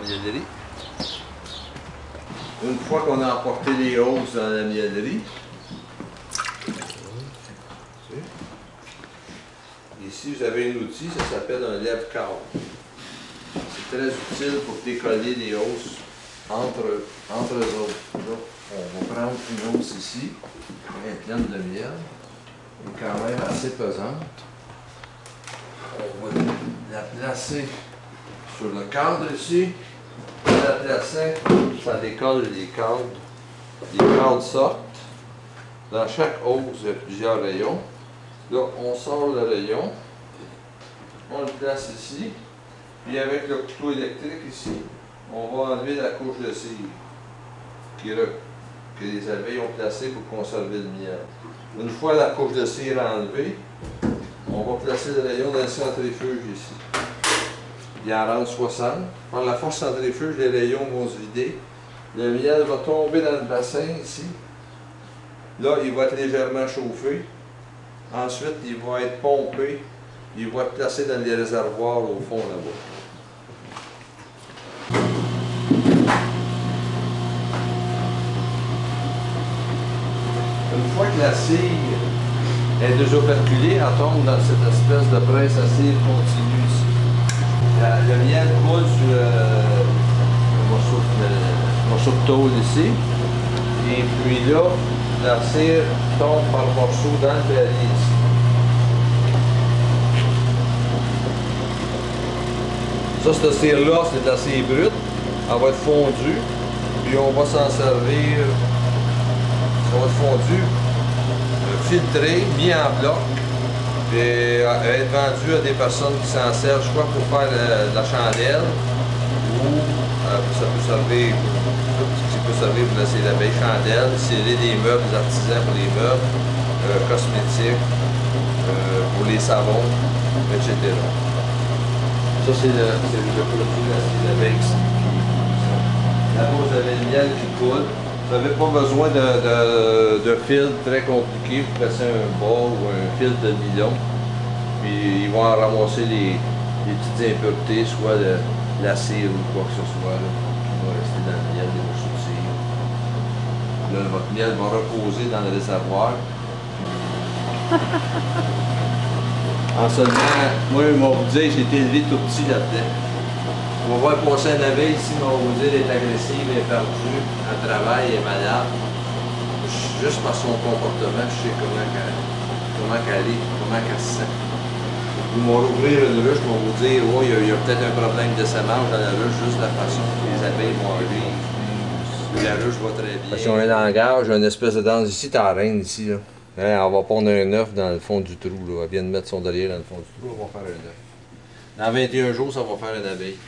miellerie. Une fois qu'on a emporté les hausses dans la miellerie, ici vous avez un outil, ça s'appelle un lève-câble. C'est très utile pour décoller les hausses entre eux autres. Là, on va prendre une hausse ici, elle est pleine de miel, elle est quand même assez pesante. On va la placer sur le cadre ici. La placer, ça décolle les cadres. Les cadres sortent. Dans chaque hausse, il y a plusieurs rayons. Là, on sort le rayon. On le place ici. Puis avec le couteau électrique ici, on va enlever la couche de cire que les abeilles ont placée pour conserver le miel. Une fois la couche de cire enlevée, on va placer le rayon dans le centrifuge ici. Il en rentre 60. Par la force centrifuge, les rayons vont se vider. Le miel va tomber dans le bassin ici. Là, il va être légèrement chauffé. Ensuite, il va être pompé. Il va être placé dans les réservoirs au fond là-bas. Une fois que la cire est déjà perculée, elle tombe dans cette espèce de presse à cire continue ici. Le miel coule sur le morceau de tôle ici. Et puis là, la cire tombe par morceaux dans le palier ici. Ça, cette cire-là, c'est de la cire brute. Elle va être fondue. Puis on va s'en servir. Ça va être fondu, filtré, mis en bloc. Et être vendu à des personnes qui s'en servent, soit pour faire de la chandelle, ou ça peut servir pour laisser l'abeille chandelle, sceller des meubles, des artisans pour les meubles, cosmétiques, pour les savons, etc. Ça, c'est le produit de l'abeille ici. Là, vous avez le miel qui coule. Vous n'avez pas besoin de filtre très compliqué pour passer un bas ou un filtre de nylon. Puis ils vont en ramasser les petites impuretés, soit de la cire ou quoi que ce soit, là, qui va rester dans le miel, des morceaux de cire. Là, votre miel va reposer dans le réservoir. En seulement, moi, je vais vous dire, j'ai été élevé tout petit là-dedans. On va voir passer une abeille ici, mais on va vous dire qu'elle est agressive, elle est perdue, elle travaille, elle est malade. Juste par son comportement, je sais comment qu'elle est, comment qu'elle se sent. Vous m'allez ouvrir une ruche, on va vous dire, oh, il y a peut-être un problème de sémence dans la ruche, juste la façon que les abeilles vont vivre. La ruche va très bien. Si on est dans la gage, j'ai une espèce de danse ici, t'as la reine ici, là. Hein, on va pondre un œuf dans le fond du trou, là. Elle vient de mettre son derrière dans le fond du trou, on va faire un œuf. Dans 21 jours, ça va faire une abeille.